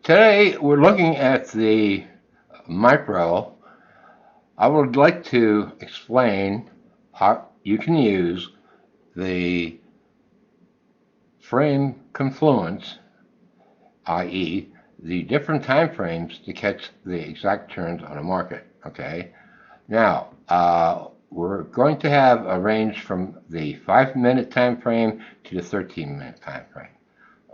Today we're looking at the micro. I would like to explain how you can use the frame confluence, i.e. the different time frames to catch the exact turns on a market. Okay. Now, we're going to have a range from the 5-minute time frame to the 13-minute time frame.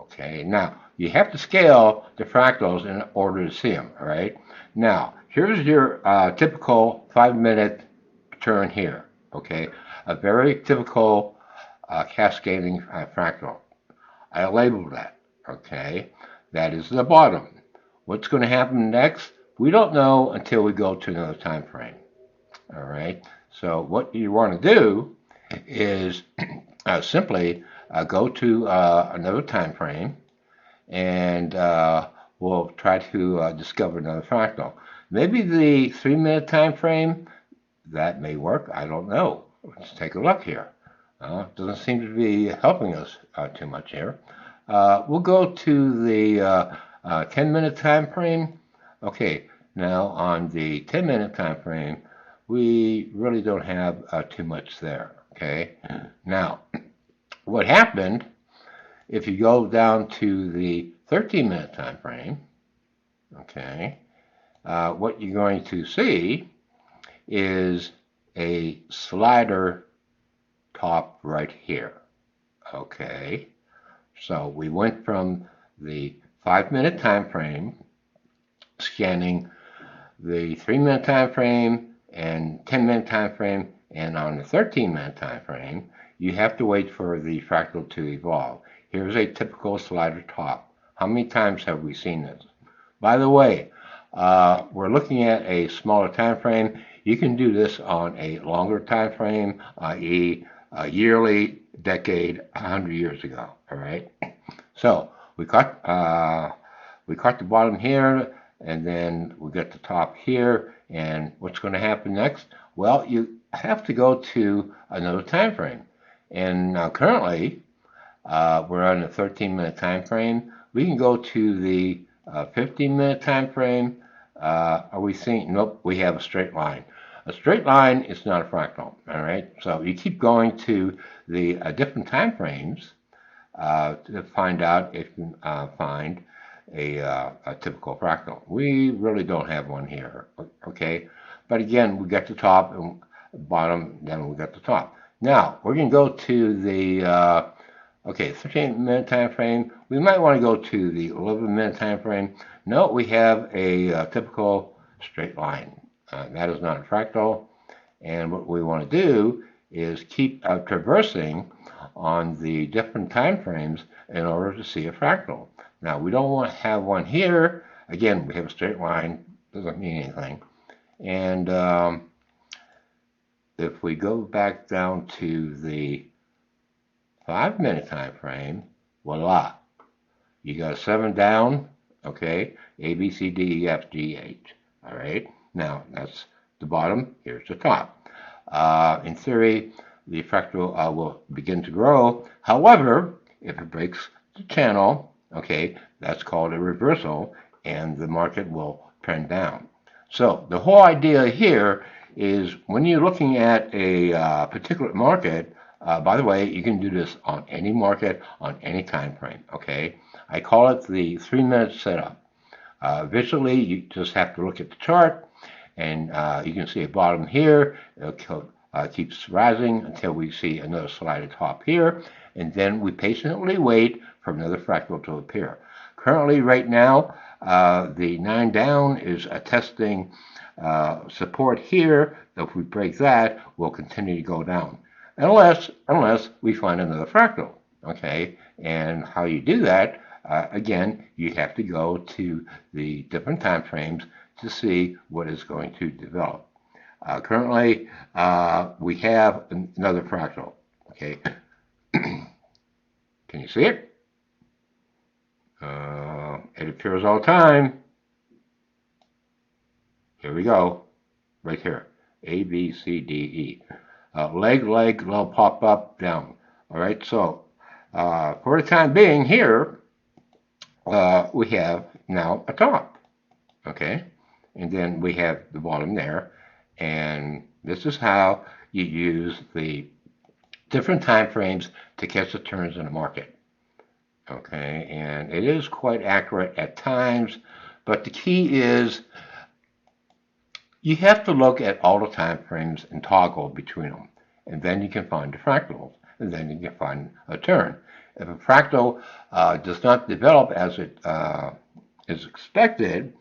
Okay, now you have to scale the fractals in order to see them, all right? Now, here's your typical 5-minute turn here, okay? A very typical cascading fractal. I labeled that, okay? That is the bottom. What's going to happen next? We don't know until we go to another time frame, all right? So what you want to do is simply go to another time frame, and we'll try to discover another fractal. Maybe the 3-minute time frame, that may work. I don't know. Let's take a look here. Doesn't seem to be helping us too much here. We'll go to the 10-minute time frame. Okay, now on the 10-minute time frame, we really don't have too much there. Okay, now what happened if you go down to the 13-minute time frame? Okay, what you're going to see is a slider top right here. Okay, so we went from the 5-minute time frame, scanning the 3-minute time frame and 10-minute time frame, and on the 13-minute time frame, you have to wait for the fractal to evolve. Here's a typical slider top. How many times have we seen this? By the way, we're looking at a smaller time frame. You can do this on a longer time frame, i.e. a yearly, decade, 100 years ago. All right. So we caught the bottom here, and then we get the top here. And what's going to happen next? Well, you have to go to another time frame. And currently, we're on the 13-minute time frame. We can go to the 15-minute time frame. Are we seeing? Nope, we have a straight line. A straight line is not a fractal, all right? So you keep going to the different time frames to find out if you find a typical fractal. We really don't have one here, okay? But again, we got the top and bottom, then we got the top. Now, we're going to go to the 13-minute time frame. We might want to go to the 11-minute time frame. No, we have a typical straight line. That is not a fractal. And what we want to do is keep traversing on the different time frames in order to see a fractal. Now, we don't want to have one here. Again, we have a straight line. Doesn't mean anything. And if we go back down to the 5-minute time frame, voila. You got a 7 down, okay? A, B, C, D, E, F, G, H. All right? Now, that's the bottom. Here's the top. In theory, the fractal will begin to grow. However, if it breaks the channel, okay, that's called a reversal, and the market will trend down. So the whole idea here is when you're looking at a particular market, by the way, you can do this on any market, on any time frame, okay? I call it the 3-minute setup. Visually, you just have to look at the chart, and you can see a bottom here. It keeps rising until we see another slider top here, and then we patiently wait for another fractal to appear. Currently, right now, the 9 down is testing support here. If we break that, we'll continue to go down. Unless we find another fractal, okay? And how you do that, again, you have to go to the different time frames to see what is going to develop. Currently, we have another fractal, okay? Can you see it? It appears all the time. Here we go, right here, A, B, C, D, E. Leg, they'll pop up, down. All right, so for the time being here, we have now a top, okay? And then we have the bottom there. And this is how you use the different time frames to catch the turns in the market, okay? And it is quite accurate at times, but the key is you have to look at all the time frames and toggle between them, and then you can find the fractals, and then you can find a turn. If a fractal does not develop as it is expected,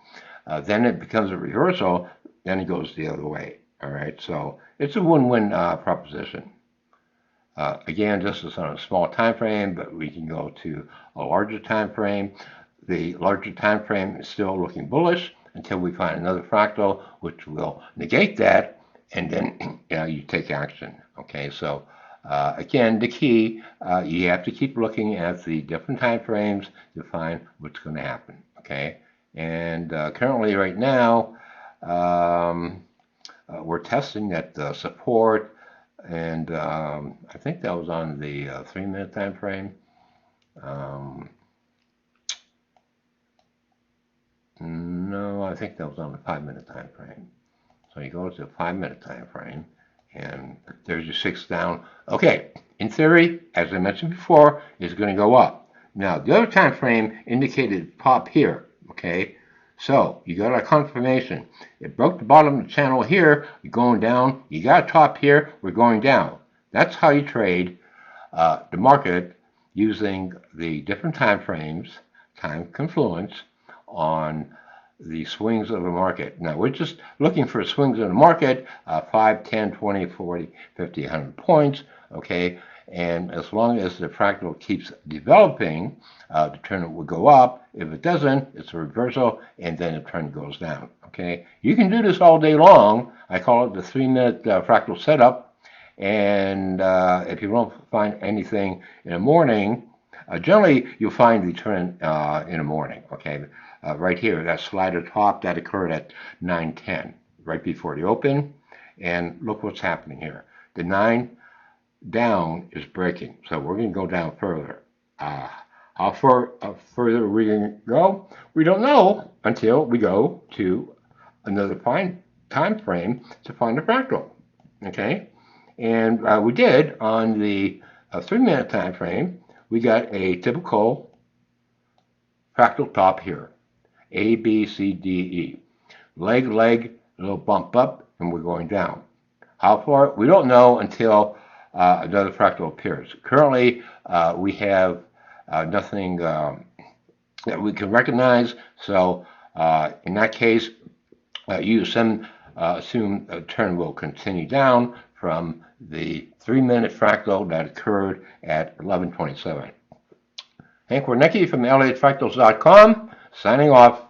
then it becomes a reversal, then it goes the other way. All right, so it's a win-win proposition. Again, this is on a small time frame, but we can go to a larger time frame. The larger time frame is still looking bullish until we find another fractal, which will negate that, and then you take action. Okay, so again, the key, you have to keep looking at the different time frames to find what's going to happen. Okay, and currently right now, we're testing that support, and I think that was on the 3-minute time frame. No, I think that was on the 5-minute time frame. So you go to the 5-minute time frame, and there's your 6 down. Okay, in theory, as I mentioned before, it's going to go up. Now, the other time frame indicated pop here, okay? So you got a confirmation. It broke the bottom of the channel here, you're going down. You got a top here, we're going down. That's how you trade the market using the different time frames, time confluence, on the swings of the market. Now, we're just looking for swings in the market, 5, 10, 20, 40, 50, 100 points, okay? And as long as the fractal keeps developing, the trend will go up. If it doesn't, it's a reversal, and then the trend goes down, okay? You can do this all day long. I call it the 3-minute fractal setup. And if you don't find anything in the morning, generally you'll find the trend in the morning, okay? Right here, that slider top, that occurred at 9:10, right before the open. And look what's happening here. The 9 down is breaking, so we're going to go down further. How far further are we going to go? We don't know until we go to another time frame to find a fractal, okay? And we did on the 3-minute time frame. We got a typical fractal top here. A, B, C, D, E. Leg, a little bump up, and we're going down. How far? We don't know until another fractal appears. Currently, we have nothing that we can recognize. So in that case, you assume a turn will continue down from the 3-minute fractal that occurred at 11:27. Hank Warnecki from LAFractals.com, signing off.